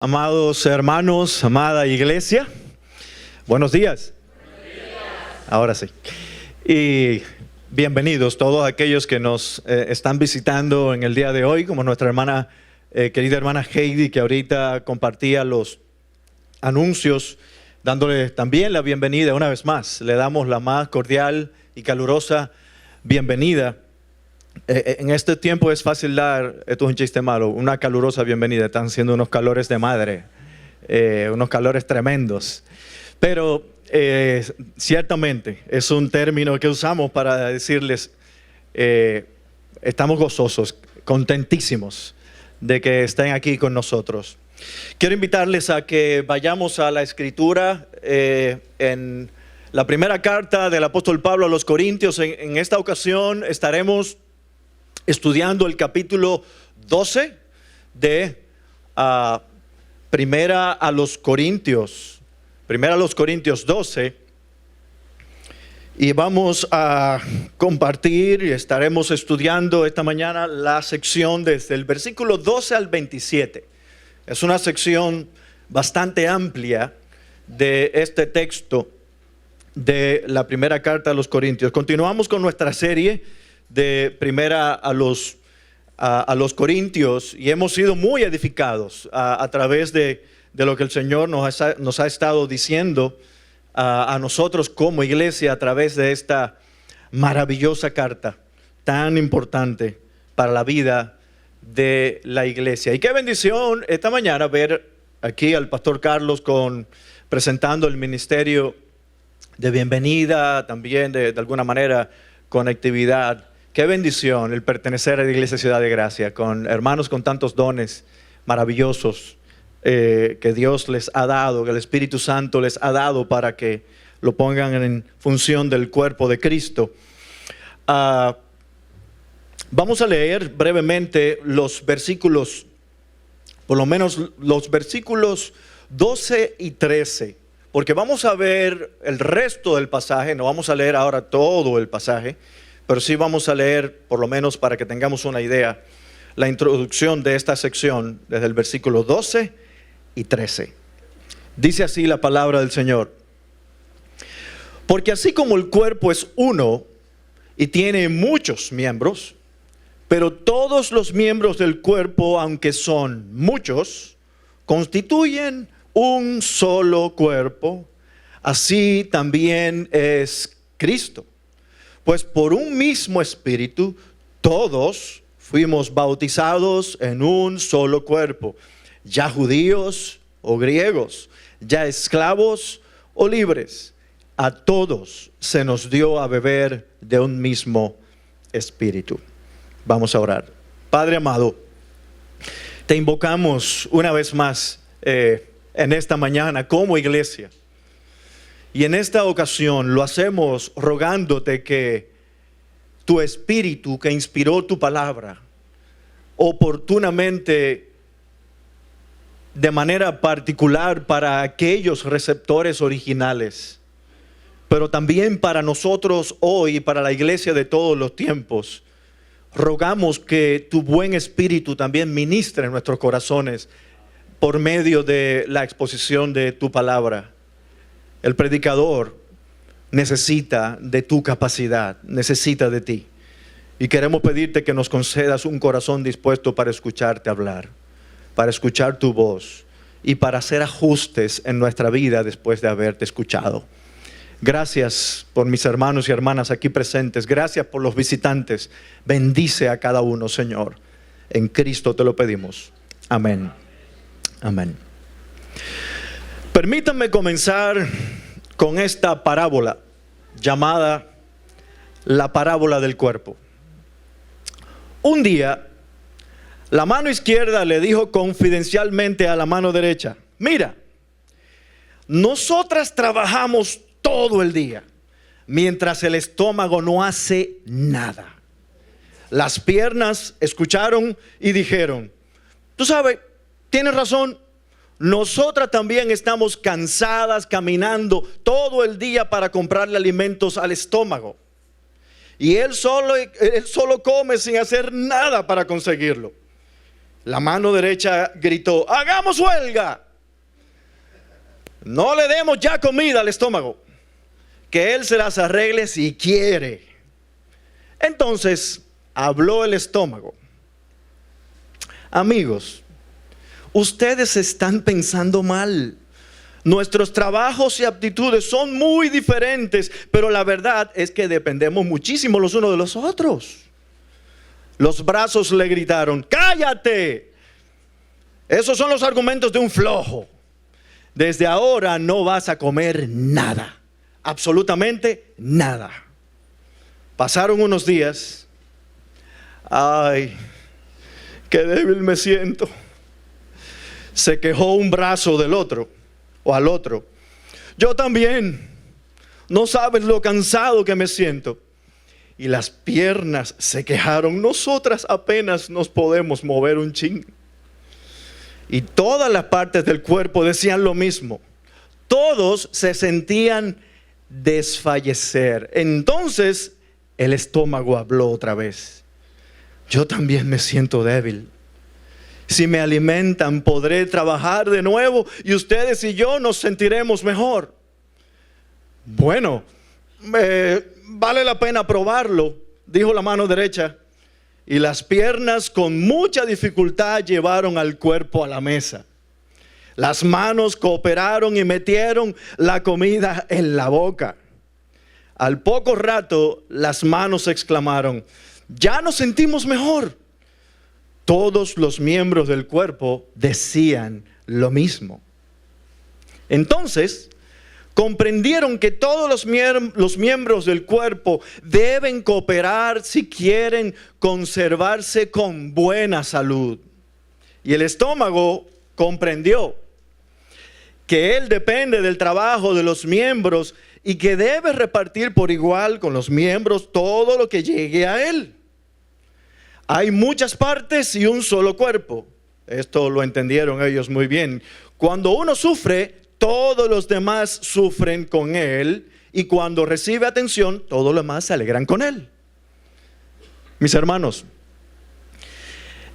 Amados hermanos, amada iglesia, buenos días. Ahora sí. Y bienvenidos todos aquellos que nos están visitando en el día de hoy, como nuestra hermana, querida hermana Heidi, que ahorita compartía los anuncios, dándole también la bienvenida una vez más. Le damos la más cordial y calurosa bienvenida. En este tiempo es fácil dar, esto es un chiste malo, una calurosa bienvenida. Están siendo unos calores de madre, unos calores tremendos. Pero ciertamente es un término que usamos para decirles, estamos gozosos, contentísimos de que estén aquí con nosotros. Quiero invitarles a que vayamos a la Escritura en la primera carta del apóstol Pablo a los Corintios. En esta ocasión estaremos estudiando el capítulo 12 de Primera a los Corintios 12, y vamos a compartir y estaremos estudiando esta mañana la sección desde el versículo 12 al 27. Es una sección bastante amplia de este texto de la primera carta a los Corintios. Continuamos con nuestra serie de Primera a los Corintios, y hemos sido muy edificados a través de lo que el Señor nos ha estado diciendo a nosotros como iglesia a través de esta maravillosa carta tan importante para la vida de la iglesia. Y qué bendición esta mañana ver aquí al pastor Carlos presentando el ministerio de bienvenida, también de alguna manera conectividad. Qué bendición el pertenecer a la Iglesia Ciudad de Gracia, con hermanos con tantos dones maravillosos que Dios les ha dado, que el Espíritu Santo les ha dado para que lo pongan en función del cuerpo de Cristo. Vamos a leer brevemente los versículos, por lo menos los versículos 12 y 13, porque vamos a ver el resto del pasaje. No vamos a leer ahora todo el pasaje, pero sí vamos a leer, por lo menos para que tengamos una idea, la introducción de esta sección desde el versículo 12 y 13. Dice así la palabra del Señor: porque así como el cuerpo es uno y tiene muchos miembros, pero todos los miembros del cuerpo, aunque son muchos, constituyen un solo cuerpo, así también es Cristo. Pues por un mismo espíritu todos fuimos bautizados en un solo cuerpo, ya judíos o griegos, ya esclavos o libres. A todos se nos dio a beber de un mismo espíritu. Vamos a orar. Padre amado, te invocamos una vez más en esta mañana como iglesia. Y en esta ocasión lo hacemos rogándote que tu espíritu que inspiró tu palabra oportunamente, de manera particular para aquellos receptores originales, pero también para nosotros hoy, para la iglesia de todos los tiempos, rogamos que tu buen espíritu también ministre en nuestros corazones por medio de la exposición de tu palabra. El predicador necesita de tu capacidad, necesita de ti. Y queremos pedirte que nos concedas un corazón dispuesto para escucharte hablar, para escuchar tu voz y para hacer ajustes en nuestra vida después de haberte escuchado. Gracias por mis hermanos y hermanas aquí presentes. Gracias por los visitantes. Bendice a cada uno, Señor. En Cristo te lo pedimos. Amén. Amén. Permítanme comenzar con esta parábola llamada la parábola del cuerpo. Un día, la mano izquierda le dijo confidencialmente a la mano derecha: mira, nosotras trabajamos todo el día, mientras el estómago no hace nada. Las piernas escucharon y dijeron: tú sabes, tienes razón. Nosotras también estamos cansadas caminando todo el día para comprarle alimentos al estómago. Y él solo come sin hacer nada para conseguirlo. La mano derecha gritó: ¡hagamos huelga! No le demos ya comida al estómago, que él se las arregle si quiere. Entonces habló el estómago: amigos, ustedes están pensando mal. Nuestros trabajos y aptitudes son muy diferentes, pero la verdad es que dependemos muchísimo los unos de los otros. Los brazos le gritaron: ¡cállate! Esos son los argumentos de un flojo. Desde ahora no vas a comer nada, absolutamente nada. Pasaron unos días. Ay, qué débil me siento. Se quejó un brazo del otro o al otro. Yo también. No sabes lo cansado que me siento. Y las piernas se quejaron: nosotras apenas nos podemos mover un chin. Y todas las partes del cuerpo decían lo mismo. Todos se sentían desfallecer. Entonces el estómago habló otra vez: yo también me siento débil. Si me alimentan, podré trabajar de nuevo y ustedes y yo nos sentiremos mejor. Bueno, vale la pena probarlo, dijo la mano derecha. Y las piernas con mucha dificultad llevaron al cuerpo a la mesa. Las manos cooperaron y metieron la comida en la boca. Al poco rato, las manos exclamaron: ya nos sentimos mejor. Todos los miembros del cuerpo decían lo mismo. Entonces comprendieron que todos los miembros del cuerpo deben cooperar si quieren conservarse con buena salud. Y el estómago comprendió que él depende del trabajo de los miembros y que debe repartir por igual con los miembros todo lo que llegue a él. Hay muchas partes y un solo cuerpo. Esto lo entendieron ellos muy bien. Cuando uno sufre, todos los demás sufren con él, y cuando recibe atención, todos los demás se alegran con él. Mis hermanos,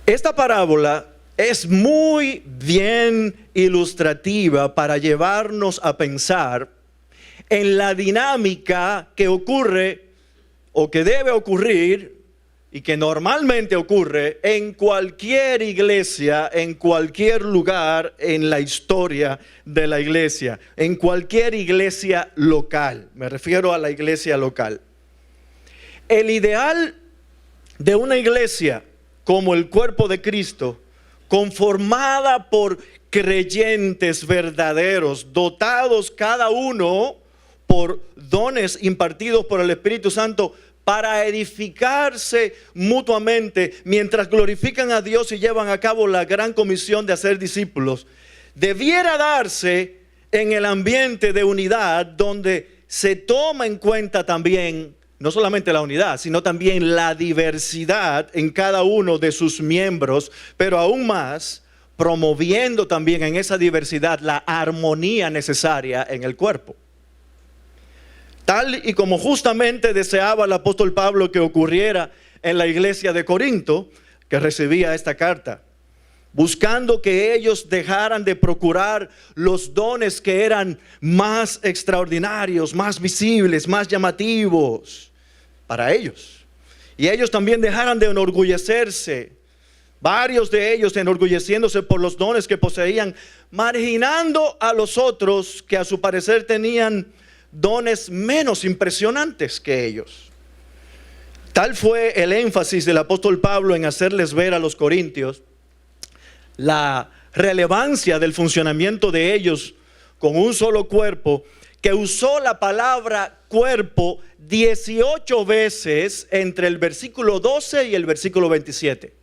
esta parábola es muy bien ilustrativa para llevarnos a pensar en la dinámica que ocurre o que debe ocurrir y que normalmente ocurre en cualquier iglesia, en cualquier lugar en la historia de la iglesia, en cualquier iglesia local. Me refiero a la iglesia local. El ideal de una iglesia como el cuerpo de Cristo, conformada por creyentes verdaderos, dotados cada uno por dones impartidos por el Espíritu Santo, para edificarse mutuamente mientras glorifican a Dios y llevan a cabo la gran comisión de hacer discípulos, debiera darse en el ambiente de unidad, donde se toma en cuenta también no solamente la unidad, sino también la diversidad en cada uno de sus miembros, pero aún más promoviendo también en esa diversidad la armonía necesaria en el cuerpo. Tal y como justamente deseaba el apóstol Pablo que ocurriera en la iglesia de Corinto, que recibía esta carta, buscando que ellos dejaran de procurar los dones que eran más extraordinarios, más visibles, más llamativos para ellos. Y ellos también dejaran de enorgullecerse, varios de ellos enorgulleciéndose por los dones que poseían, marginando a los otros que a su parecer tenían dones menos impresionantes que ellos. Tal fue el énfasis del apóstol Pablo en hacerles ver a los corintios la relevancia del funcionamiento de ellos con un solo cuerpo, que usó la palabra cuerpo 18 veces entre el versículo 12 y el versículo 27.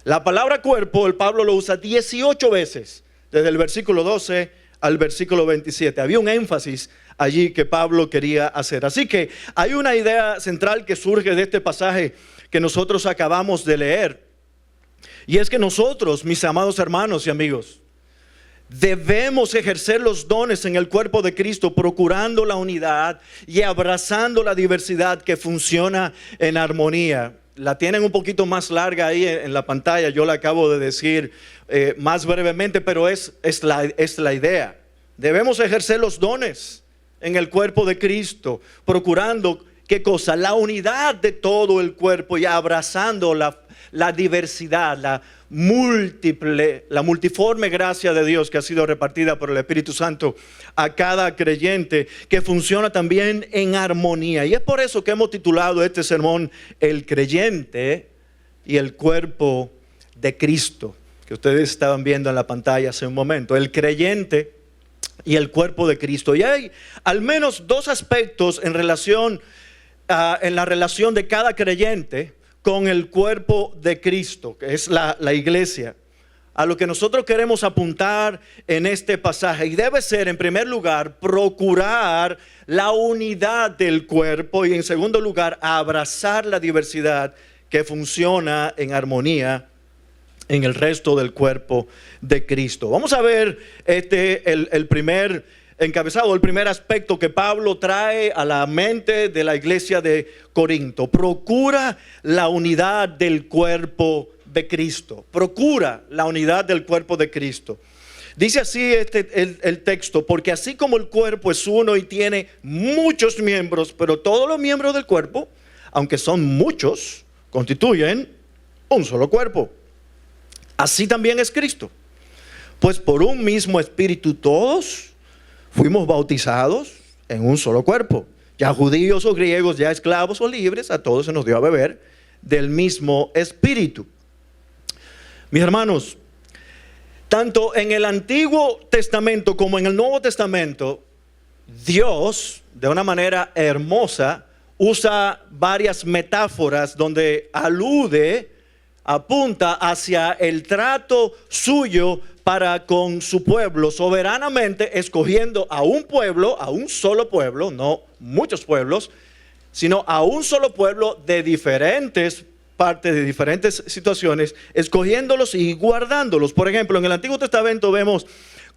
La palabra cuerpo, el Pablo lo usa 18 veces, desde el versículo 12 al versículo 27. Había un énfasis allí que Pablo quería hacer. Así que hay una idea central que surge de este pasaje que nosotros acabamos de leer. Y es que nosotros, mis amados hermanos y amigos, debemos ejercer los dones en el cuerpo de Cristo, procurando la unidad y abrazando la diversidad que funciona en armonía. la tienen un poquito más larga ahí en la pantalla, yo la acabo de decir más brevemente, pero es la idea. Debemos ejercer los dones en el cuerpo de Cristo, procurando, ¿qué cosa? La unidad de todo el cuerpo y abrazando la diversidad, la multiforme gracia de Dios que ha sido repartida por el Espíritu Santo a cada creyente, que funciona también en armonía. Y es por eso que hemos titulado este sermón El creyente y el cuerpo de Cristo, que ustedes estaban viendo en la pantalla hace un momento. El creyente y el cuerpo de Cristo. Y hay al menos dos aspectos en la relación de cada creyente con el cuerpo de Cristo, que es la iglesia, a lo que nosotros queremos apuntar en este pasaje. Y debe ser, en primer lugar, procurar la unidad del cuerpo, y en segundo lugar, abrazar la diversidad que funciona en armonía en el resto del cuerpo de Cristo. Vamos a ver el primer encabezado, el primer aspecto que Pablo trae a la mente de la iglesia de Corinto. Procura la unidad del cuerpo de Cristo. Procura la unidad del cuerpo de Cristo. Dice así el texto: porque así como el cuerpo es uno y tiene muchos miembros, pero todos los miembros del cuerpo, aunque son muchos, constituyen un solo cuerpo. Así también es Cristo. Pues por un mismo espíritu todos fuimos bautizados en un solo cuerpo, ya judíos o griegos, ya esclavos o libres, a todos se nos dio a beber del mismo espíritu. Mis hermanos, tanto en el Antiguo Testamento como en el Nuevo Testamento, Dios, de una manera hermosa, usa varias metáforas donde apunta hacia el trato suyo para con su pueblo, soberanamente escogiendo a un pueblo, a un solo pueblo, no muchos pueblos, sino a un solo pueblo de diferentes partes, de diferentes situaciones, escogiéndolos y guardándolos. Por ejemplo, en el Antiguo Testamento vemos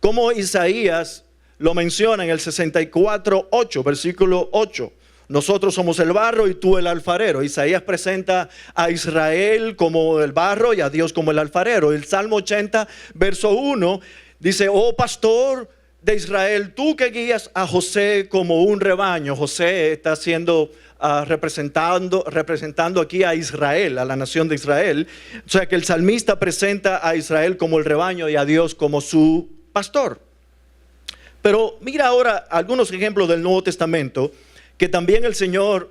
cómo Isaías lo menciona en el 64:8, versículo 8. Nosotros somos el barro y tú el alfarero. Isaías presenta a Israel como el barro y a Dios como el alfarero. El Salmo 80, verso 1, dice: oh pastor de Israel, tú que guías a José como un rebaño. José está siendo representando aquí a Israel, a la nación de Israel. O sea que el salmista presenta a Israel como el rebaño y a Dios como su pastor. Pero mira ahora algunos ejemplos del Nuevo Testamento que también el Señor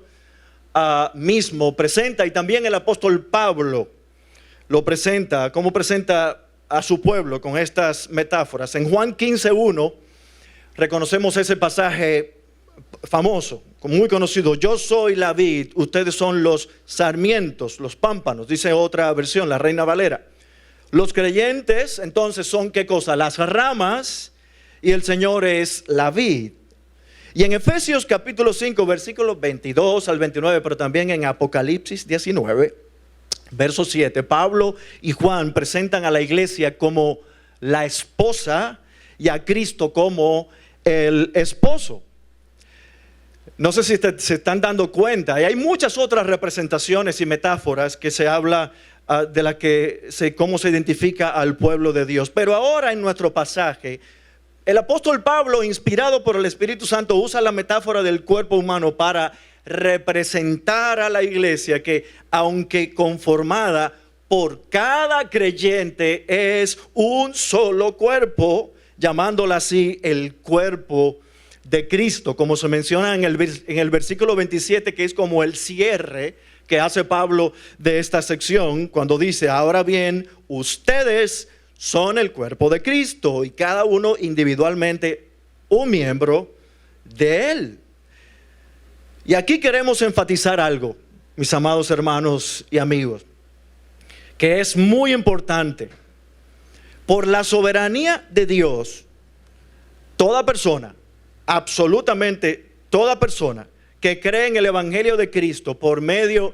mismo presenta, y también el apóstol Pablo lo presenta, como presenta a su pueblo con estas metáforas. En Juan 15:1 reconocemos ese pasaje famoso, muy conocido: yo soy la vid, ustedes son los sarmientos, los pámpanos, dice otra versión, la Reina Valera. Los creyentes entonces son, ¿qué cosa? Las ramas, y el Señor es la vid. Y en Efesios capítulo 5, versículos 22 al 29, pero también en Apocalipsis 19, verso 7, Pablo y Juan presentan a la iglesia como la esposa y a Cristo como el esposo. No sé si se están dando cuenta, y hay muchas otras representaciones y metáforas que se habla de cómo se identifica al pueblo de Dios. Pero ahora en nuestro pasaje, el apóstol Pablo, inspirado por el Espíritu Santo, usa la metáfora del cuerpo humano para representar a la iglesia que, aunque conformada por cada creyente, es un solo cuerpo, llamándola así el cuerpo de Cristo, como se menciona en el versículo 27, que es como el cierre que hace Pablo de esta sección, cuando dice: ahora bien, ustedes son el cuerpo de Cristo y cada uno individualmente un miembro de él. Y aquí queremos enfatizar algo, mis amados hermanos y amigos, que es muy importante. Por la soberanía de Dios, toda persona, absolutamente toda persona que cree en el Evangelio de Cristo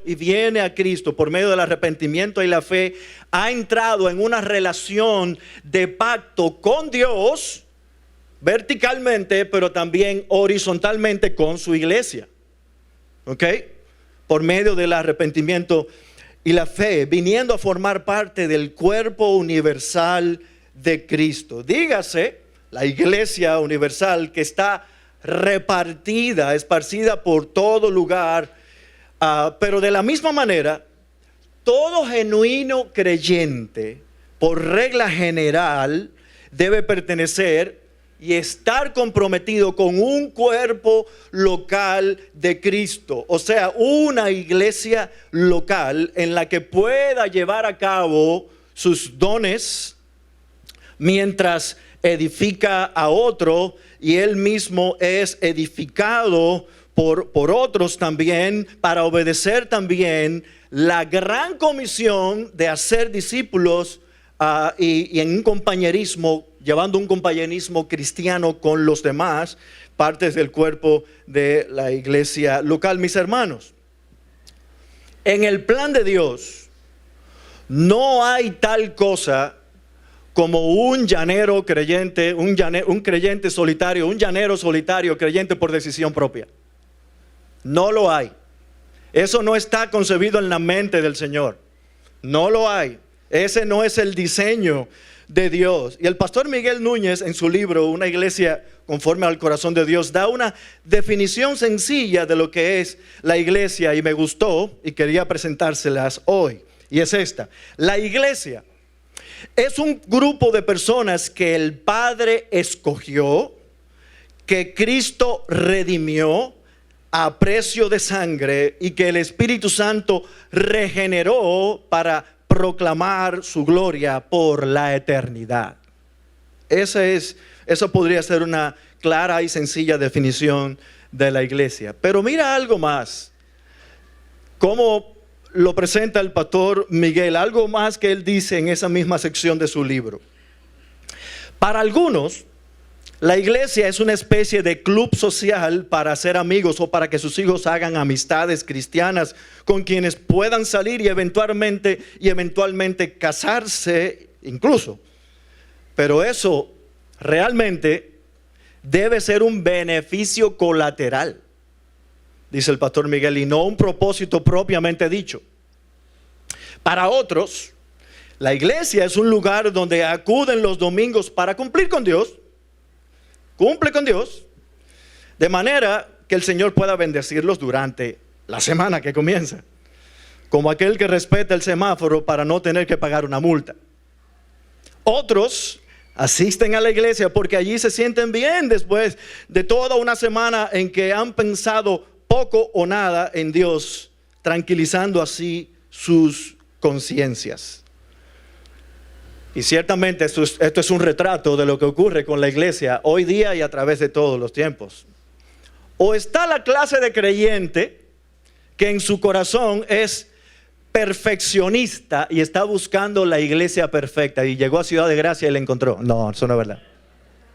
y viene a Cristo por medio del arrepentimiento y la fe, ha entrado en una relación de pacto con Dios verticalmente, pero también horizontalmente con su iglesia. ¿Ok? Por medio del arrepentimiento y la fe, viniendo a formar parte del cuerpo universal de Cristo. Dígase, la iglesia universal que está repartida, esparcida por todo lugar, pero de la misma manera, todo genuino creyente, por regla general, debe pertenecer y estar comprometido con un cuerpo local de Cristo. O sea, una iglesia local en la que pueda llevar a cabo sus dones mientras edifica a otro y él mismo es edificado por otros también, para obedecer también la gran comisión de hacer discípulos y en un compañerismo, llevando un compañerismo cristiano con los demás, partes del cuerpo de la iglesia local. Mis hermanos, en el plan de Dios no hay tal cosa como un llanero creyente, un creyente solitario, un llanero solitario creyente por decisión propia. No lo hay. Eso no está concebido en la mente del Señor. No lo hay. Ese no es el diseño de Dios. Y el pastor Miguel Núñez, en su libro Una iglesia conforme al corazón de Dios, da una definición sencilla de lo que es la iglesia, y me gustó y quería presentárselas hoy. Y es esta: la iglesia es un grupo de personas que el Padre escogió, que Cristo redimió a precio de sangre y que el Espíritu Santo regeneró para proclamar su gloria por la eternidad. Eso podría ser una clara y sencilla definición de la iglesia. Pero mira algo más, cómo lo presenta el pastor Miguel, algo más que él dice en esa misma sección de su libro. Para algunos, la iglesia es una especie de club social para hacer amigos o para que sus hijos hagan amistades cristianas con quienes puedan salir y eventualmente casarse incluso. Pero eso realmente debe ser un beneficio colateral, dice el pastor Miguel, y no un propósito propiamente dicho. Para otros, la iglesia es un lugar donde acuden los domingos para cumplir con Dios. Cumple con Dios, de manera que el Señor pueda bendecirlos durante la semana que comienza, como aquel que respeta el semáforo para no tener que pagar una multa. Otros asisten a la iglesia porque allí se sienten bien después de toda una semana en que han pensado poco o nada en Dios, tranquilizando así sus conciencias. Y ciertamente esto es un retrato de lo que ocurre con la iglesia hoy día y a través de todos los tiempos. O está la clase de creyente que en su corazón es perfeccionista y está buscando la iglesia perfecta y llegó a Ciudad de Gracia y la encontró. No, eso no es verdad.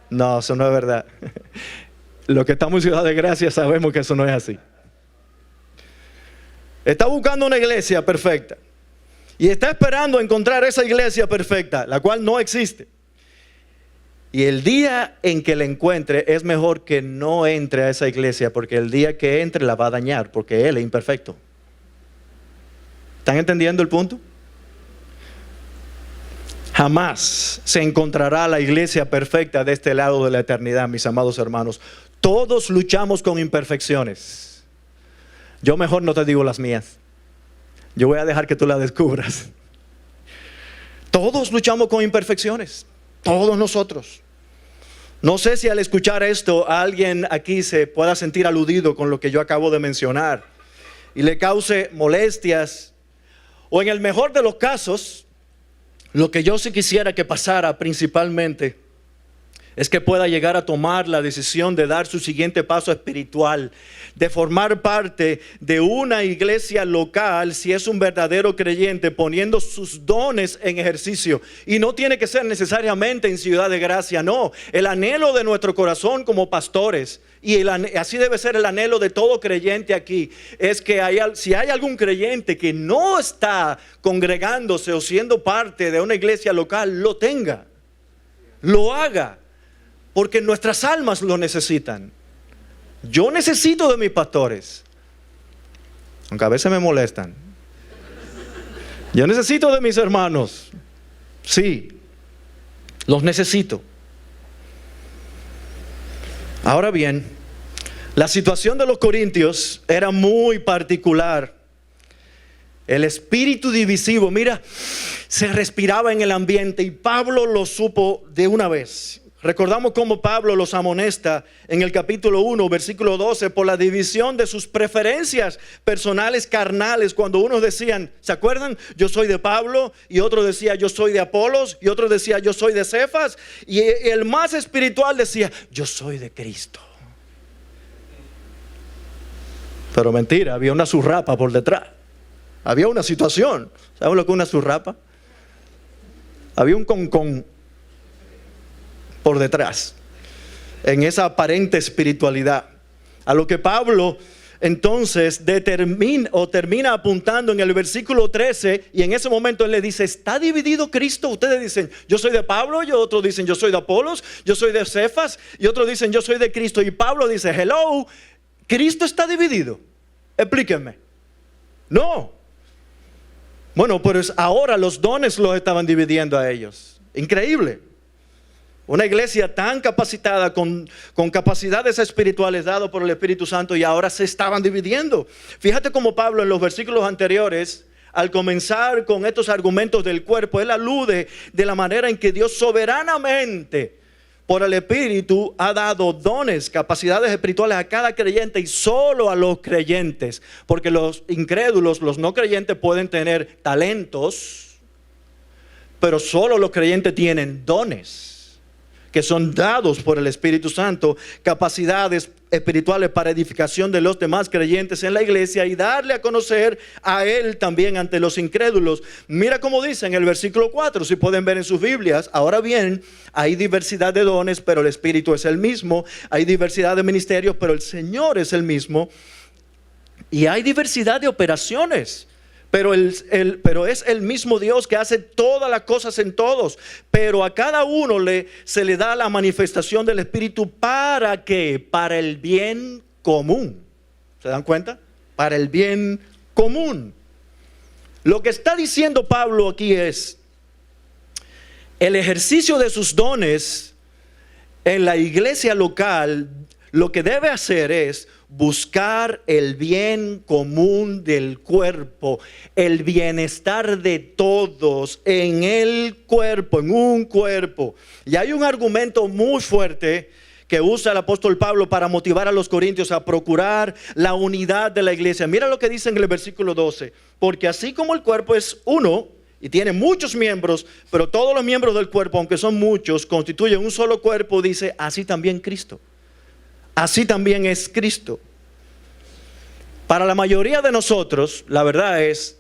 No, eso no es verdad. Los que estamos en Ciudad de Gracia sabemos que eso no es así. Está buscando una iglesia perfecta. Y está esperando encontrar esa iglesia perfecta, la cual no existe. Y el día en que la encuentre es mejor que no entre a esa iglesia, porque el día que entre la va a dañar, porque él es imperfecto. ¿Están entendiendo el punto? Jamás se encontrará la iglesia perfecta de este lado de la eternidad, mis amados hermanos. Todos luchamos con imperfecciones. Yo mejor no te digo las mías. Yo voy a dejar que tú la descubras. Todos luchamos con imperfecciones. Todos nosotros. No sé si al escuchar esto alguien aquí se pueda sentir aludido con lo que yo acabo de mencionar y le cause molestias. O en el mejor de los casos, lo que yo sí quisiera que pasara principalmente es que pueda llegar a tomar la decisión de dar su siguiente paso espiritual, de formar parte de una iglesia local, si es un verdadero creyente, poniendo sus dones en ejercicio. Y no tiene que ser necesariamente en Ciudad de Gracia, no. El anhelo de nuestro corazón como pastores, y así debe ser el anhelo de todo creyente aquí, es que si hay algún creyente que no está congregándose o siendo parte de una iglesia local, lo tenga, lo haga. Porque nuestras almas lo necesitan. Yo necesito de mis pastores, aunque a veces me molestan. Yo necesito de mis hermanos. Sí, los necesito. Ahora bien, la situación de los corintios era muy particular. El espíritu divisivo, mira, se respiraba en el ambiente y Pablo lo supo de una vez. Recordamos cómo Pablo los amonesta en el capítulo 1, versículo 12, por la división de sus preferencias personales carnales, cuando unos decían, ¿se acuerdan? Yo soy de Pablo, y otro decía, yo soy de Apolos, y otro decía, yo soy de Cefas, y el más espiritual decía, yo soy de Cristo. Pero mentira, había una zurrapa por detrás. Había una situación. ¿Saben lo que es una zurrapa? Había un concón por detrás, en esa aparente espiritualidad. A lo que Pablo entonces termina apuntando en el versículo 13, y en ese momento él le dice, ¿está dividido Cristo? Ustedes dicen, yo soy de Pablo, y otros dicen, yo soy de Apolos, yo soy de Cefas, y otros dicen, yo soy de Cristo. Y Pablo dice, hello, ¿Cristo está dividido? Explíquenme. No. Bueno, pues ahora los dones los estaban dividiendo a ellos. Increíble. Una iglesia tan capacitada, con capacidades espirituales dadas por el Espíritu Santo, y ahora se estaban dividiendo. Fíjate cómo Pablo en los versículos anteriores, al comenzar con estos argumentos del cuerpo, él alude de la manera en que Dios soberanamente, por el Espíritu, ha dado dones, capacidades espirituales a cada creyente, y solo a los creyentes. Porque los incrédulos, los no creyentes, pueden tener talentos, pero solo los creyentes tienen dones que son dados por el Espíritu Santo, capacidades espirituales para edificación de los demás creyentes en la iglesia y darle a conocer a Él también ante los incrédulos. Mira cómo dice en el versículo 4, si pueden ver en sus Biblias. Ahora bien, hay diversidad de dones, pero el Espíritu es el mismo. Hay diversidad de ministerios, pero el Señor es el mismo. Y hay diversidad de operaciones, pero es el mismo Dios que hace todas las cosas en todos. Pero a cada uno se le da la manifestación del Espíritu. ¿Para qué? Para el bien común. ¿Se dan cuenta? Para el bien común. Lo que está diciendo Pablo aquí es, el ejercicio de sus dones en la iglesia local, lo que debe hacer es buscar el bien común del cuerpo, el bienestar de todos en el cuerpo, en un cuerpo. Y hay un argumento muy fuerte que usa el apóstol Pablo para motivar a los corintios a procurar la unidad de la iglesia. Mira lo que dice en el versículo 12. Porque así como el cuerpo es uno y tiene muchos miembros, pero todos los miembros del cuerpo, aunque son muchos, constituyen un solo cuerpo, dice, así también Cristo. Así también es Cristo. Para la mayoría de nosotros, la verdad es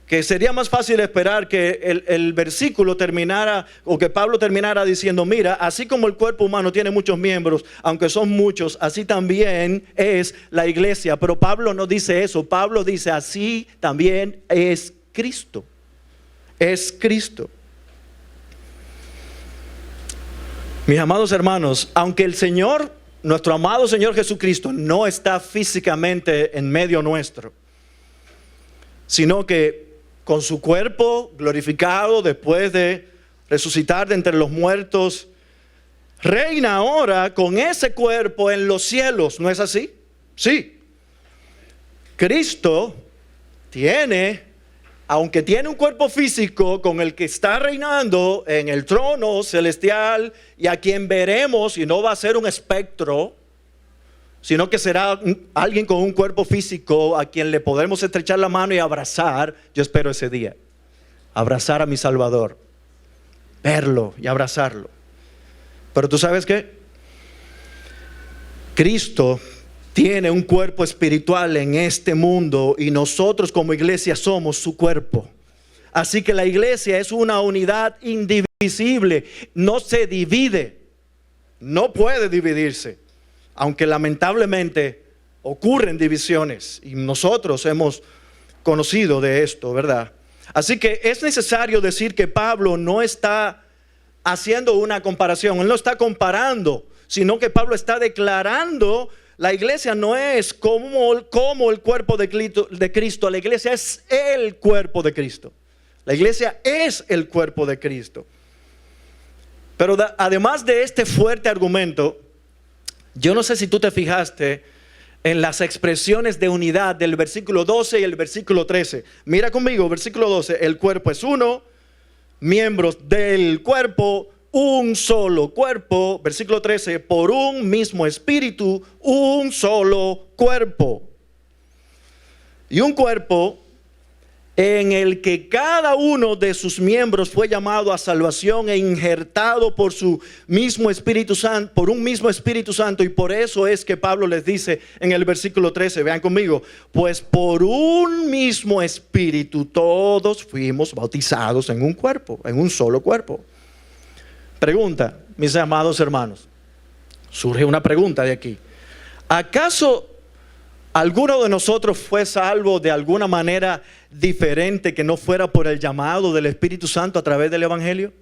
que sería más fácil esperar que el versículo terminara, o que Pablo terminara diciendo, mira, así como el cuerpo humano tiene muchos miembros, aunque son muchos, así también es la iglesia. Pero Pablo no dice eso. Pablo dice, así también es Cristo. Es Cristo. Mis amados hermanos, aunque el Señor, nuestro amado Señor Jesucristo, no está físicamente en medio nuestro, sino que con su cuerpo glorificado después de resucitar de entre los muertos, reina ahora con ese cuerpo en los cielos. ¿No es así? Sí. Cristo tiene, aunque tiene un cuerpo físico con el que está reinando en el trono celestial, y a quien veremos, y no va a ser un espectro, sino que será alguien con un cuerpo físico a quien le podremos estrechar la mano y abrazar. Yo espero ese día, abrazar a mi Salvador, verlo y abrazarlo. Pero tú sabes qué, Cristo tiene un cuerpo espiritual en este mundo, y nosotros como iglesia somos su cuerpo. Así que la iglesia es una unidad indivisible, no se divide, no puede dividirse, aunque lamentablemente ocurren divisiones, y nosotros hemos conocido de esto, ¿verdad? Así que es necesario decir que Pablo no está haciendo una comparación, él no está comparando, sino que Pablo está declarando: la iglesia no es como el cuerpo de Cristo, la iglesia es el cuerpo de Cristo. La iglesia es el cuerpo de Cristo. Pero además de este fuerte argumento, yo no sé si tú te fijaste en las expresiones de unidad del versículo 12 y el versículo 13. Mira conmigo, versículo 12, el cuerpo es uno, miembros del cuerpo, un solo cuerpo. Versículo 13, por un mismo espíritu, un solo cuerpo. Y un cuerpo en el que cada uno de sus miembros fue llamado a salvación e injertado por su mismo Espíritu Santo, por un mismo Espíritu Santo. Y por eso es que Pablo les dice en el versículo 13, vean conmigo, pues por un mismo Espíritu todos fuimos bautizados en un cuerpo, en un solo cuerpo. Pregunta, mis amados hermanos, surge una pregunta de aquí. ¿Acaso alguno de nosotros fue salvo de alguna manera diferente que no fuera por el llamado del Espíritu Santo a través del Evangelio?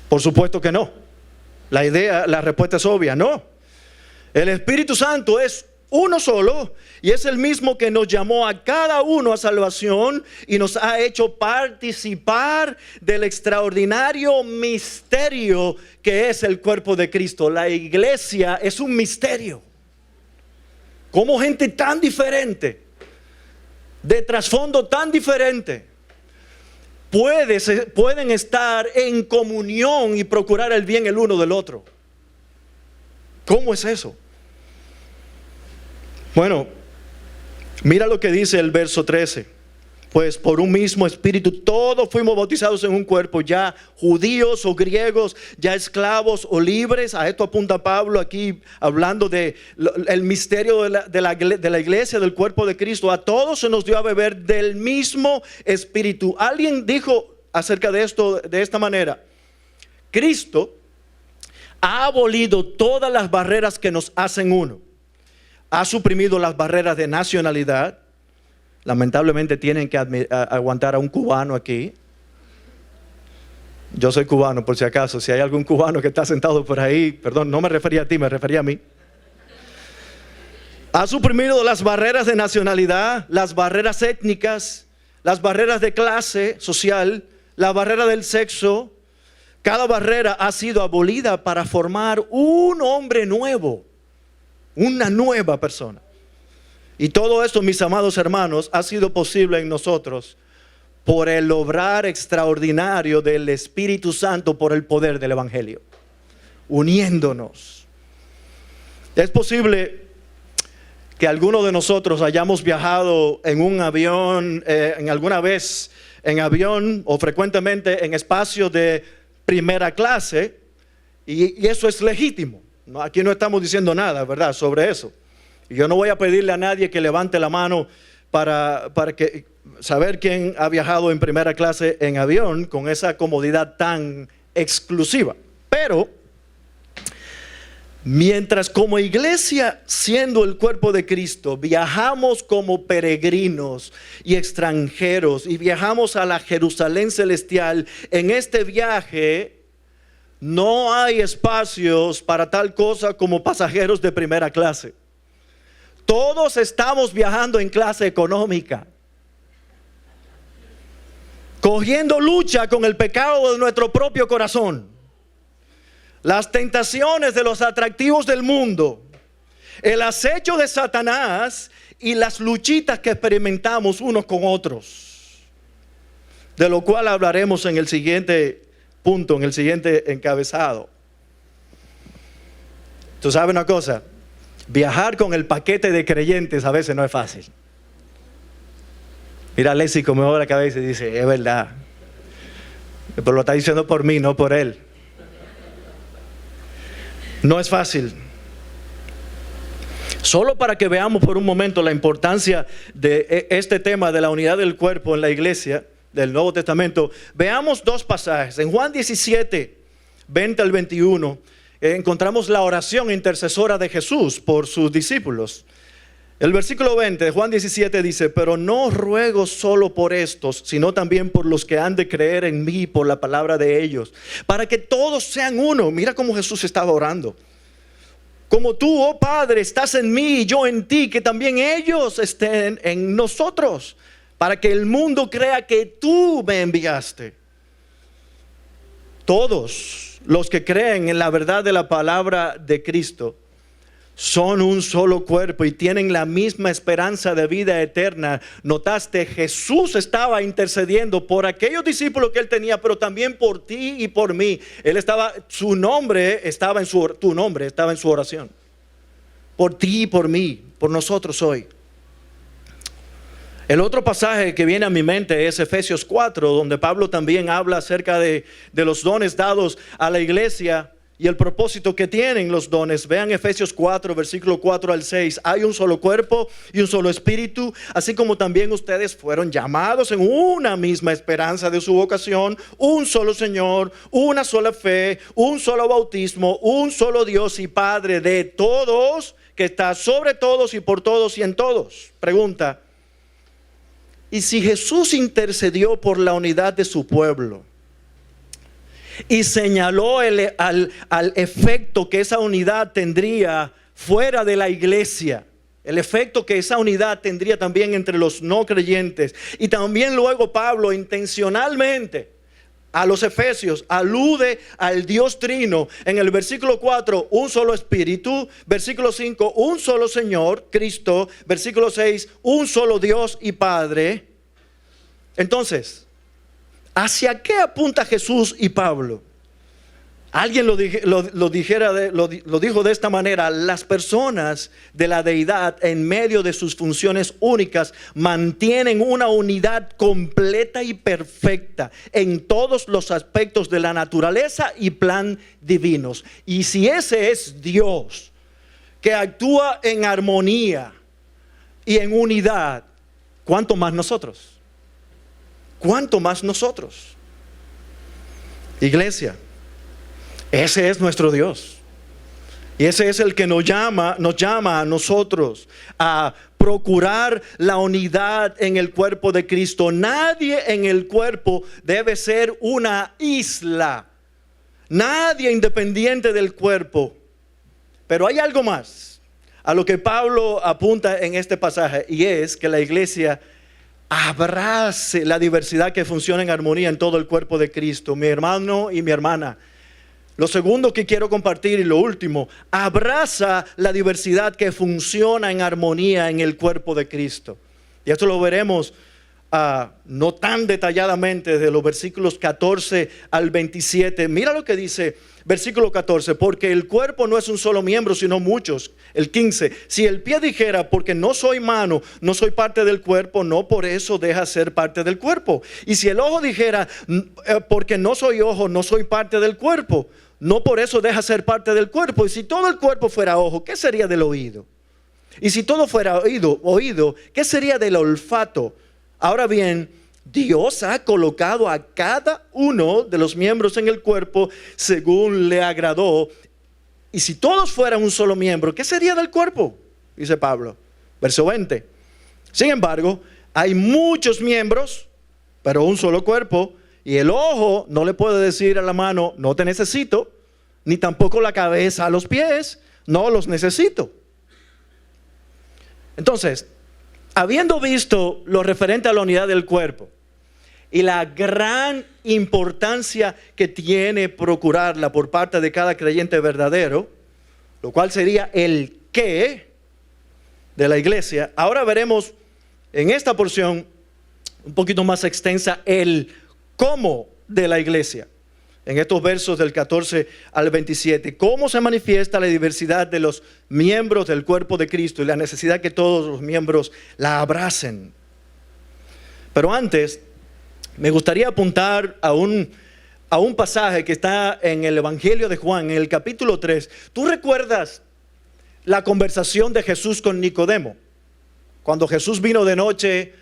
Por supuesto que no. La respuesta es obvia, no. El Espíritu Santo es uno solo y es el mismo que nos llamó a cada uno a salvación y nos ha hecho participar del extraordinario misterio que es el cuerpo de Cristo. La iglesia es un misterio. Cómo gente tan diferente, de trasfondo tan diferente, pueden estar en comunión y procurar el bien el uno del otro. ¿Cómo es eso? Bueno, mira lo que dice el verso 13. Pues por un mismo espíritu todos fuimos bautizados en un cuerpo, ya judíos o griegos, ya esclavos o libres. A esto apunta Pablo aquí hablando de el misterio de la iglesia, del cuerpo de Cristo. A todos se nos dio a beber del mismo espíritu. Alguien dijo acerca de esto de esta manera: Cristo ha abolido todas las barreras que nos hacen uno. Ha suprimido las barreras de nacionalidad. Lamentablemente tienen que aguantar a un cubano aquí. Yo soy cubano, por si acaso. Si hay algún cubano que está sentado por ahí, perdón, no me refería a ti, me refería a mí. Ha suprimido las barreras de nacionalidad, las barreras étnicas, las barreras de clase social, la barrera del sexo. Cada barrera ha sido abolida para formar un hombre nuevo, una nueva persona. Y todo esto, mis amados hermanos, ha sido posible en nosotros por el obrar extraordinario del Espíritu Santo, por el poder del Evangelio, uniéndonos. Es posible que algunos de nosotros hayamos viajado en un avión, en alguna vez en avión o frecuentemente en espacios de primera clase, y eso es legítimo. No, aquí no estamos diciendo nada, ¿verdad?, sobre eso. Yo no voy a pedirle a nadie que levante la mano para saber quién ha viajado en primera clase en avión con esa comodidad tan exclusiva. Pero mientras como iglesia, siendo el cuerpo de Cristo, viajamos como peregrinos y extranjeros y viajamos a la Jerusalén celestial, en este viaje no hay espacios para tal cosa como pasajeros de primera clase. Todos estamos viajando en clase económica, cogiendo lucha con el pecado de nuestro propio corazón, las tentaciones de los atractivos del mundo, el acecho de Satanás y las luchitas que experimentamos unos con otros, de lo cual hablaremos en el siguiente punto, en el siguiente encabezado. ¿Tú sabes una cosa? Viajar con el paquete de creyentes a veces no es fácil. Mira, Alexis como mueve la cabeza y dice: es verdad, pero lo está diciendo por mí, no por él. No es fácil. Solo para que veamos por un momento la importancia de este tema de la unidad del cuerpo en la iglesia del Nuevo Testamento, veamos dos pasajes. En Juan 17, 20 al 21, encontramos la oración intercesora de Jesús por sus discípulos. El versículo 20 de Juan 17 dice: pero no ruego solo por estos, sino también por los que han de creer en mí por la palabra de ellos, para que todos sean uno. Mira cómo Jesús estaba orando. Como tú, oh Padre, estás en mí y yo en ti, que también ellos estén en nosotros, para que el mundo crea que tú me enviaste. Todos los que creen en la verdad de la palabra de Cristo son un solo cuerpo y tienen la misma esperanza de vida eterna. Notaste, Jesús estaba intercediendo por aquellos discípulos que él tenía, pero también por ti y por mí. Tu nombre estaba en su oración. Por ti y por mí, por nosotros hoy. El otro pasaje que viene a mi mente es Efesios 4, donde Pablo también habla acerca de los dones dados a la iglesia y el propósito que tienen los dones. Vean Efesios 4, versículo 4 al 6. Hay un solo cuerpo y un solo espíritu, así como también ustedes fueron llamados en una misma esperanza de su vocación, un solo Señor, una sola fe, un solo bautismo, un solo Dios y Padre de todos, que está sobre todos y por todos y en todos. Pregunta: ¿y si Jesús intercedió por la unidad de su pueblo y señaló al efecto que esa unidad tendría fuera de la iglesia, el efecto que esa unidad tendría también entre los no creyentes, y también luego Pablo intencionalmente a los efesios alude al Dios Trino en el versículo 4, un solo Espíritu, versículo 5, un solo Señor, Cristo, versículo 6, un solo Dios y Padre? Entonces, ¿hacia qué apunta Jesús y Pablo? Alguien lo dijo de esta manera: las personas de la deidad en medio de sus funciones únicas mantienen una unidad completa y perfecta en todos los aspectos de la naturaleza y plan divinos. Y si ese es Dios, que actúa en armonía y en unidad, ¿cuánto más nosotros? ¿Cuánto más nosotros? Iglesia, ese es nuestro Dios. Y ese es el que nos llama a nosotros a procurar la unidad en el cuerpo de Cristo. Nadie en el cuerpo debe ser una isla. Nadie independiente del cuerpo. Pero hay algo más a lo que Pablo apunta en este pasaje, y es que la iglesia abrace la diversidad que funciona en armonía en todo el cuerpo de Cristo. Mi hermano y mi hermana, lo segundo que quiero compartir y lo último: abraza la diversidad que funciona en armonía en el cuerpo de Cristo. Y esto lo veremos no tan detalladamente de los versículos 14 al 27. Mira lo que dice versículo 14: porque el cuerpo no es un solo miembro, sino muchos. El 15: si el pie dijera, porque no soy mano, no soy parte del cuerpo, no por eso deja ser parte del cuerpo. Y si el ojo dijera, porque no soy ojo, no soy parte del cuerpo, no por eso deja ser parte del cuerpo. Y si todo el cuerpo fuera ojo, ¿qué sería del oído? Y si todo fuera oído, ¿qué sería del olfato? Ahora bien, Dios ha colocado a cada uno de los miembros en el cuerpo según le agradó. Y si todos fueran un solo miembro, ¿qué sería del cuerpo? Dice Pablo, verso 20. Sin embargo, hay muchos miembros, pero un solo cuerpo. Y el ojo no le puede decir a la mano, no te necesito, ni tampoco la cabeza a los pies, no los necesito. Entonces, habiendo visto lo referente a la unidad del cuerpo y la gran importancia que tiene procurarla por parte de cada creyente verdadero, lo cual sería el qué de la iglesia, ahora veremos en esta porción un poquito más extensa el cómo de la iglesia. En estos versos del 14 al 27, cómo se manifiesta la diversidad de los miembros del cuerpo de Cristo y la necesidad que todos los miembros la abracen. Pero antes, me gustaría apuntar a un pasaje que está en el Evangelio de Juan, en el capítulo 3. ¿Tú recuerdas la conversación de Jesús con Nicodemo? Cuando Jesús vino de noche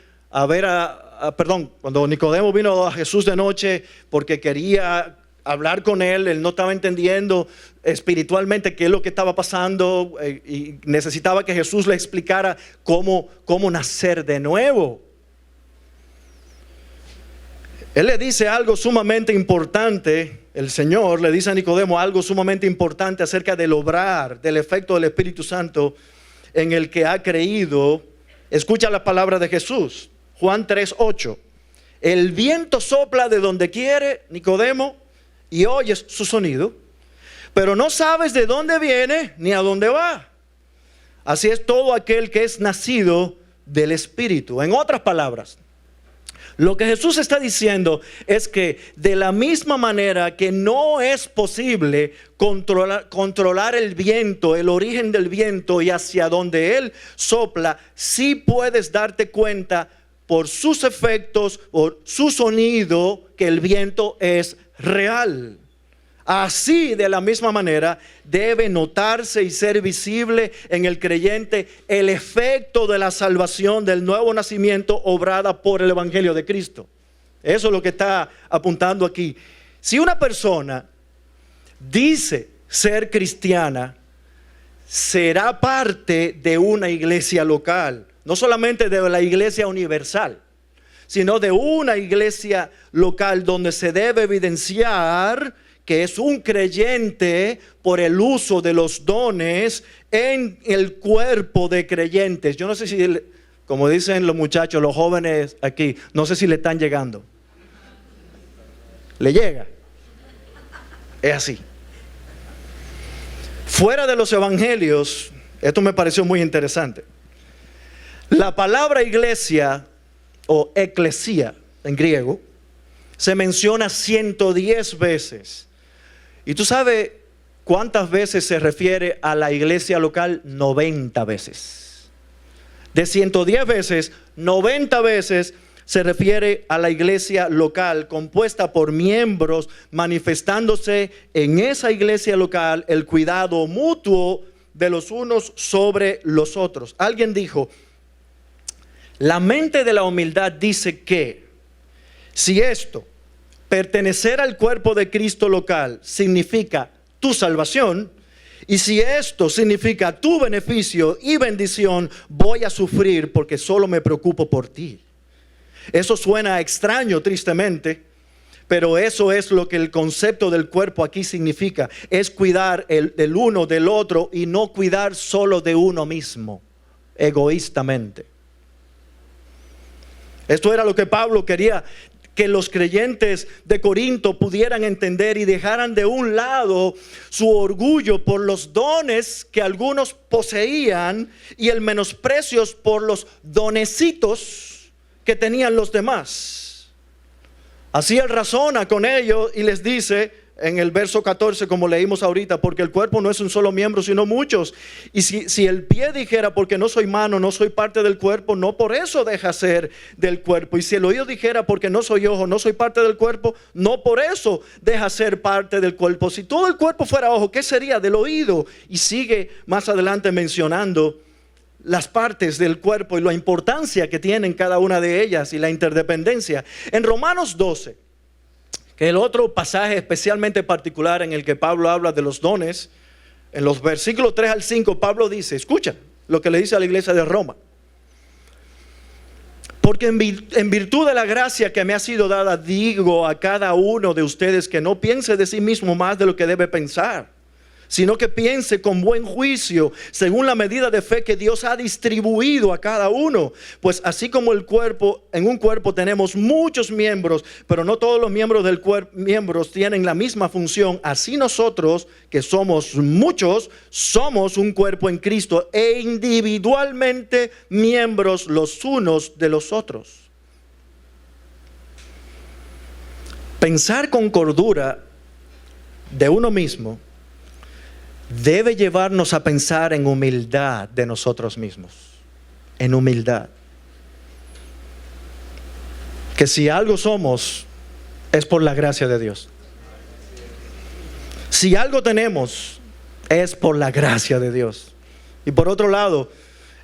cuando Nicodemo vino a Jesús de noche porque quería hablar con él no estaba entendiendo espiritualmente qué es lo que estaba pasando y necesitaba que Jesús le explicara cómo nacer de nuevo. Él le dice algo sumamente importante, el Señor le dice a Nicodemo algo sumamente importante acerca del obrar, del efecto del Espíritu Santo en el que ha creído. Escucha la palabra de Jesús. Juan 3:8. El viento sopla de donde quiere, Nicodemo, y oyes su sonido, pero no sabes de dónde viene ni a dónde va. Así es todo aquel que es nacido del Espíritu. En otras palabras, lo que Jesús está diciendo es que de la misma manera que no es posible controlar el viento, el origen del viento y hacia donde él sopla, sí puedes darte cuenta por sus efectos, por su sonido, que el viento es real. Así, de la misma manera, debe notarse y ser visible en el creyente el efecto de la salvación, del nuevo nacimiento obrada por el Evangelio de Cristo. Eso es lo que está apuntando aquí. Si una persona dice ser cristiana, será parte de una iglesia local, no solamente de la iglesia universal, sino de una iglesia local donde se debe evidenciar que es un creyente por el uso de los dones en el cuerpo de creyentes. Yo no sé si, como dicen los muchachos, los jóvenes aquí, no sé si le están llegando. ¿Le llega? Es así. Fuera de los evangelios, esto me pareció muy interesante. La palabra iglesia o eclesía en griego se menciona 110 veces. ¿Y tú sabes cuántas veces se refiere a la iglesia local? 90 veces. De 110 veces, 90 veces se refiere a la iglesia local, compuesta por miembros manifestándose en esa iglesia local el cuidado mutuo de los unos sobre los otros. Alguien dijo, la mente de la humildad dice que si esto, pertenecer al cuerpo de Cristo local, significa tu salvación, y si esto significa tu beneficio y bendición, voy a sufrir porque solo me preocupo por ti. Eso suena extraño, tristemente, pero eso es lo que el concepto del cuerpo aquí significa. Es cuidar del uno del otro y no cuidar solo de uno mismo, egoístamente. Esto era lo que Pablo quería que los creyentes de Corinto pudieran entender y dejaran de un lado su orgullo por los dones que algunos poseían y el menosprecio por los donecitos que tenían los demás. Así él razona con ellos y les dice en el verso 14, como leímos ahorita, porque el cuerpo no es un solo miembro, sino muchos. Y si el pie dijera, porque no soy mano, no soy parte del cuerpo, no por eso deja ser del cuerpo. Y si el oído dijera, porque no soy ojo, no soy parte del cuerpo, no por eso deja ser parte del cuerpo. Si todo el cuerpo fuera ojo, ¿qué sería del oído? Y sigue más adelante mencionando las partes del cuerpo y la importancia que tienen cada una de ellas y la interdependencia. En Romanos 12, que es el otro pasaje especialmente particular en el que Pablo habla de los dones, en los versículos 3 al 5, Pablo dice, escucha lo que le dice a la iglesia de Roma. Porque en virtud de la gracia que me ha sido dada, digo a cada uno de ustedes que no piense de sí mismo más de lo que debe pensar, sino que piense con buen juicio, según la medida de fe que Dios ha distribuido a cada uno. Pues así como el cuerpo, en un cuerpo tenemos muchos miembros, pero no todos los miembros del cuerpo tienen la misma función. Así nosotros, que somos muchos, somos un cuerpo en Cristo e individualmente miembros los unos de los otros. Pensar con cordura de uno mismo debe llevarnos a pensar en humildad de nosotros mismos, en humildad. Que si algo somos, es por la gracia de Dios. Si algo tenemos, es por la gracia de Dios. Y por otro lado,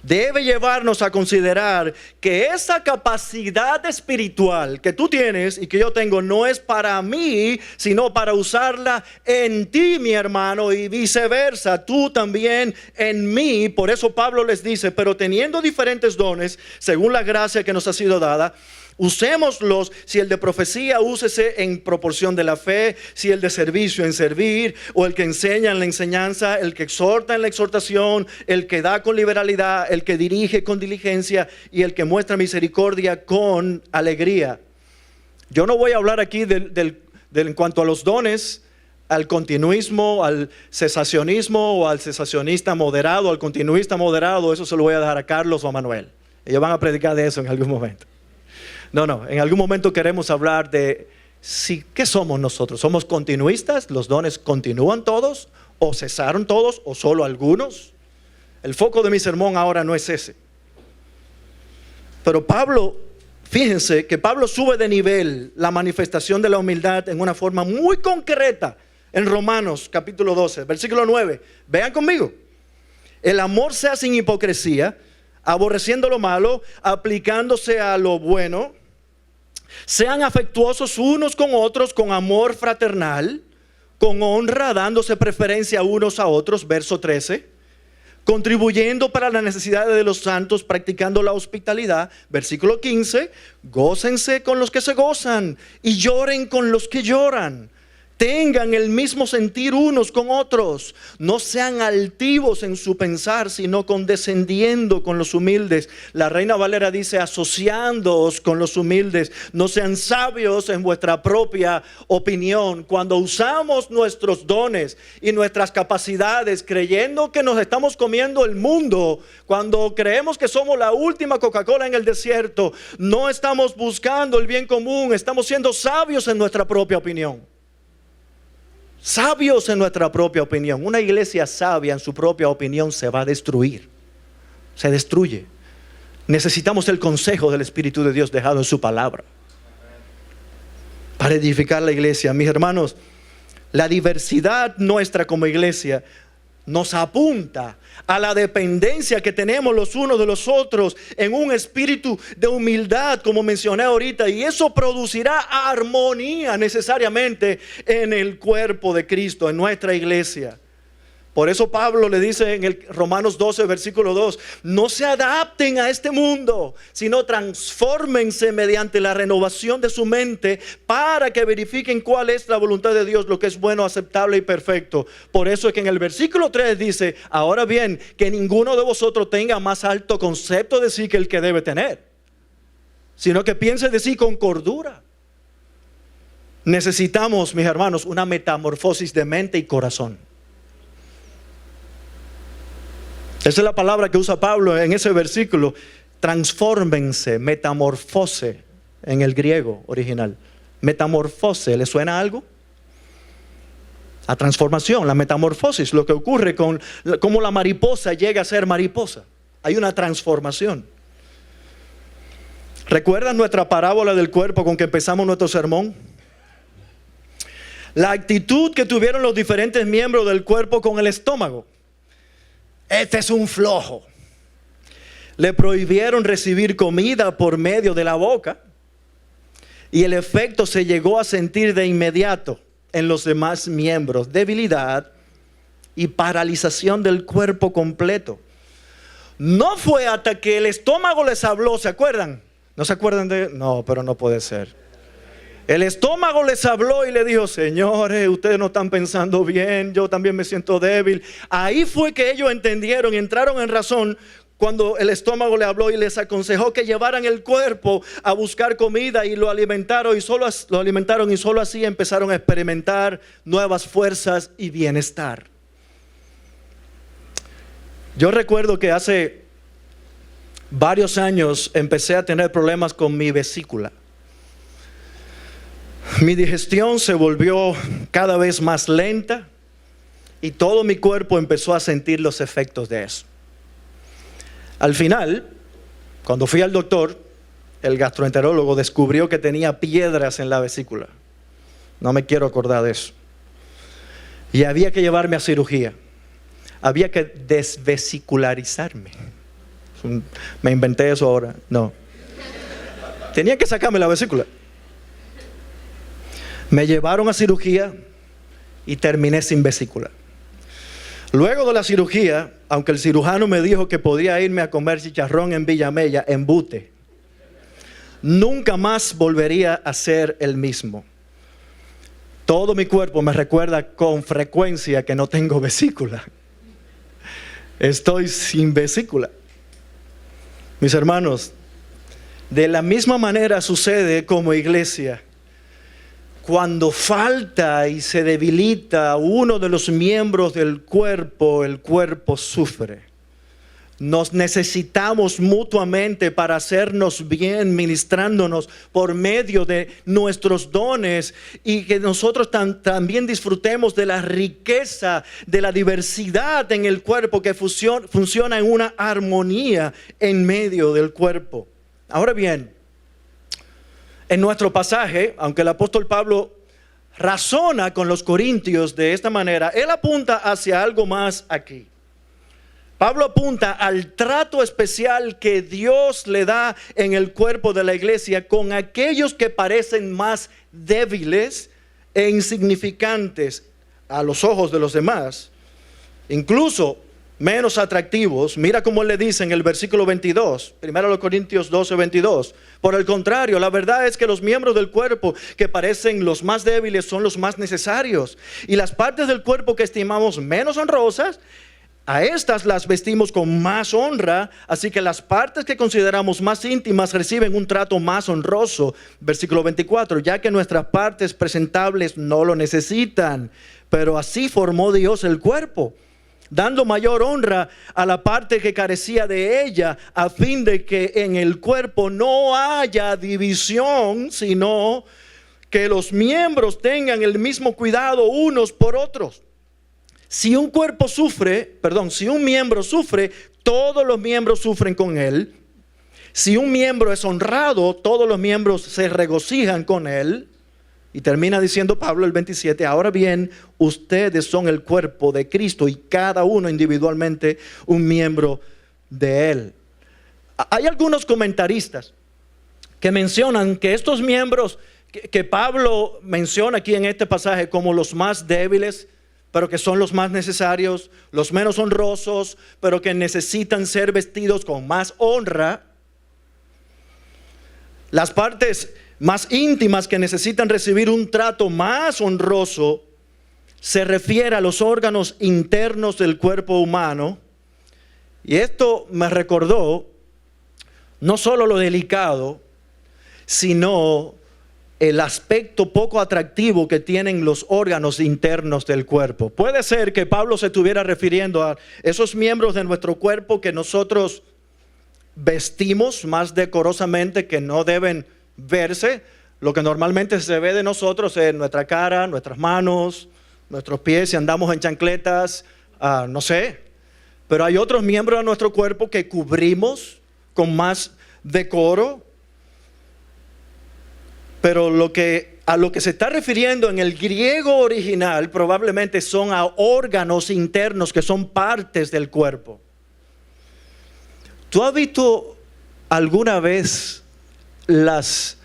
debe llevarnos a considerar que esa capacidad espiritual que tú tienes y que yo tengo no es para mí, sino para usarla en ti, mi hermano, y viceversa, tú también en mí. Por eso Pablo les dice, pero teniendo diferentes dones, según la gracia que nos ha sido dada, Usémoslos. Si el de profecía, úsese en proporción de la fe. Si el de servicio, en servir. O el que enseña en la enseñanza. El que exhorta en la exhortación. El que da con liberalidad. El que dirige con diligencia. Y el que muestra misericordia con alegría. Yo no voy a hablar aquí en cuanto a los dones, al continuismo, al cesacionismo o al cesacionista moderado, al continuista moderado. Eso se lo voy a dejar a Carlos o a Manuel. Ellos van a predicar de eso en algún momento. No, en algún momento queremos hablar de ¿qué somos nosotros? ¿Somos continuistas? ¿Los dones continúan todos? ¿O cesaron todos? ¿O solo algunos? El foco de mi sermón ahora no es ese. Pero Pablo, fíjense que Pablo sube de nivel la manifestación de la humildad en una forma muy concreta en Romanos capítulo 12, versículo 9. Vean conmigo. El amor sea sin hipocresía, aborreciendo lo malo, aplicándose a lo bueno. Sean afectuosos unos con otros con amor fraternal, con honra, dándose preferencia unos a otros. Verso 13. Contribuyendo para las necesidades de los santos, practicando la hospitalidad. Versículo 15. Gócense con los que se gozan y lloren con los que lloran. Tengan el mismo sentir unos con otros. No sean altivos en su pensar, sino condescendiendo con los humildes. La Reina Valera dice: asociándoos con los humildes. No sean sabios en vuestra propia opinión. Cuando usamos nuestros dones y nuestras capacidades creyendo que nos estamos comiendo el mundo, cuando creemos que somos la última Coca-Cola en el desierto, no estamos buscando el bien común. Estamos siendo sabios en nuestra propia opinión. Sabios en nuestra propia opinión. Una iglesia sabia en su propia opinión se va a destruir. Se destruye. Necesitamos el consejo del Espíritu de Dios dejado en su palabra para edificar la iglesia. Mis hermanos, la diversidad nuestra como iglesia nos apunta a la dependencia que tenemos los unos de los otros en un espíritu de humildad, como mencioné ahorita, y eso producirá armonía necesariamente en el cuerpo de Cristo, en nuestra iglesia. Por eso Pablo le dice en el Romanos 12, versículo 2, no se adapten a este mundo, sino transfórmense mediante la renovación de su mente para que verifiquen cuál es la voluntad de Dios, lo que es bueno, aceptable y perfecto. Por eso es que en el versículo 3 dice, ahora bien, que ninguno de vosotros tenga más alto concepto de sí que el que debe tener, sino que piense de sí con cordura. Necesitamos, mis hermanos, una metamorfosis de mente y corazón. Esa es la palabra que usa Pablo en ese versículo. Transfórmense, metamorfose en el griego original. Metamorfose, ¿le suena algo? La transformación, la metamorfosis, lo que ocurre con cómo la mariposa llega a ser mariposa. Hay una transformación. ¿Recuerdan nuestra parábola del cuerpo con que empezamos nuestro sermón? La actitud que tuvieron los diferentes miembros del cuerpo con el estómago. Este es un flojo. Le prohibieron recibir comida por medio de la boca y el efecto se llegó a sentir de inmediato en los demás miembros: debilidad y paralización del cuerpo completo. No fue hasta que el estómago les habló, ¿se acuerdan? ¿No se acuerdan de? No, pero no puede ser. El estómago les habló y le dijo: señores, ustedes no están pensando bien, yo también me siento débil. Ahí fue que ellos entendieron y entraron en razón cuando el estómago le habló y les aconsejó que llevaran el cuerpo a buscar comida, y lo alimentaron y solo así empezaron a experimentar nuevas fuerzas y bienestar. Yo recuerdo que hace varios años empecé a tener problemas con mi vesícula. Mi digestión se volvió cada vez más lenta y todo mi cuerpo empezó a sentir los efectos de eso. Al final, cuando fui al doctor, el gastroenterólogo descubrió que tenía piedras en la vesícula. No me quiero acordar de eso. Y había que llevarme a cirugía. Había que desvesicularizarme. Me inventé eso ahora. No. Tenía que sacarme la vesícula. Me llevaron a cirugía y terminé sin vesícula. Luego de la cirugía, aunque el cirujano me dijo que podía irme a comer chicharrón en Villamella, embute. nunca más volvería a ser el mismo. Todo mi cuerpo me recuerda con frecuencia que no tengo vesícula. Estoy sin vesícula. Mis hermanos, de la misma manera sucede como iglesia. Cuando falta y se debilita uno de los miembros del cuerpo, el cuerpo sufre. Nos necesitamos mutuamente para hacernos bien, ministrándonos por medio de nuestros dones y que nosotros también disfrutemos de la riqueza, de la diversidad en el cuerpo que funciona en una armonía en medio del cuerpo. Ahora bien, en nuestro pasaje, aunque el apóstol Pablo razona con los corintios de esta manera, él apunta hacia algo más aquí. Pablo apunta al trato especial que Dios le da en el cuerpo de la iglesia con aquellos que parecen más débiles e insignificantes a los ojos de los demás, incluso menos atractivos. Mira cómo le dice en el versículo 22, 1 Corintios 12, 22. Por el contrario, la verdad es que los miembros del cuerpo que parecen los más débiles son los más necesarios, y las partes del cuerpo que estimamos menos honrosas, a estas las vestimos con más honra, así que las partes que consideramos más íntimas reciben un trato más honroso. Versículo 24, ya que nuestras partes presentables no lo necesitan, pero así formó Dios el cuerpo, dando mayor honra a la parte que carecía de ella, a fin de que en el cuerpo no haya división, sino que los miembros tengan el mismo cuidado unos por otros. Si un miembro sufre, todos los miembros sufren con él. Si un miembro es honrado, todos los miembros se regocijan con él. Y termina diciendo Pablo el 27, ahora bien, ustedes son el cuerpo de Cristo y cada uno individualmente un miembro de él. Hay algunos comentaristas que mencionan que estos miembros que Pablo menciona aquí en este pasaje como los más débiles, pero que son los más necesarios, los menos honrosos, pero que necesitan ser vestidos con más honra. Las partes más íntimas que necesitan recibir un trato más honroso se refiere a los órganos internos del cuerpo humano. Y esto me recordó no solo lo delicado, sino el aspecto poco atractivo que tienen los órganos internos del cuerpo. Puede ser que Pablo se estuviera refiriendo a esos miembros de nuestro cuerpo que nosotros vestimos más decorosamente, que no deben verse. Lo que normalmente se ve de nosotros es nuestra cara, nuestras manos, nuestros pies, si andamos en chancletas, no sé. Pero hay otros miembros de nuestro cuerpo que cubrimos con más decoro. Pero a lo que se está refiriendo en el griego original probablemente son a órganos internos que son partes del cuerpo. ¿Tú has visto alguna vez las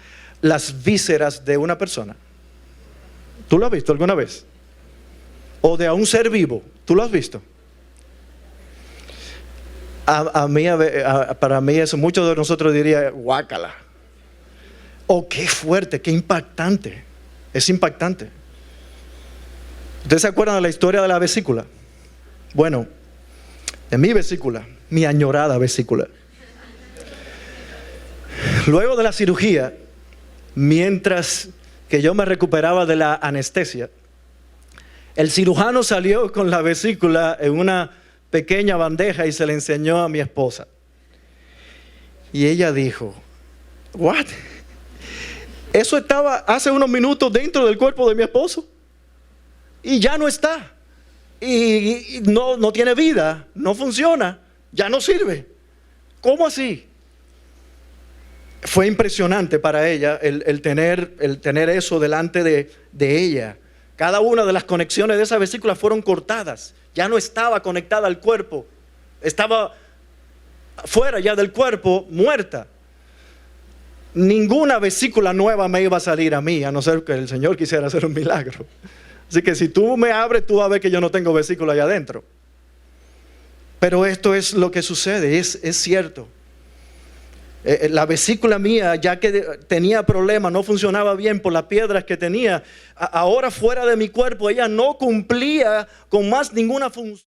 vísceras de una persona? ¿Tú lo has visto alguna vez? ¿O de un ser vivo? ¿Tú lo has visto? Para mí eso, muchos de nosotros dirían, guácala. Oh, qué fuerte, qué impactante. Es impactante. ¿Ustedes se acuerdan de la historia de la vesícula? Bueno, de mi vesícula, mi añorada vesícula. Luego de la cirugía, mientras que yo me recuperaba de la anestesia, el cirujano salió con la vesícula en una pequeña bandeja y se la enseñó a mi esposa. Y ella dijo, ¿what? Eso estaba hace unos minutos dentro del cuerpo de mi esposo y ya no está. Y no tiene vida, no funciona, ya no sirve. ¿Cómo así? Fue impresionante para ella el tener eso delante de ella. Cada una de las conexiones de esa vesícula fueron cortadas. Ya no estaba conectada al cuerpo. Estaba fuera ya del cuerpo, muerta. Ninguna vesícula nueva me iba a salir a mí, a no ser que el Señor quisiera hacer un milagro. Así que si tú me abres, tú vas a ver que yo no tengo vesícula allá adentro. Pero esto es lo que sucede, es cierto. la vesícula mía, ya que tenía problemas, no funcionaba bien por las piedras que tenía, ahora fuera de mi cuerpo, ella no cumplía con más ninguna función.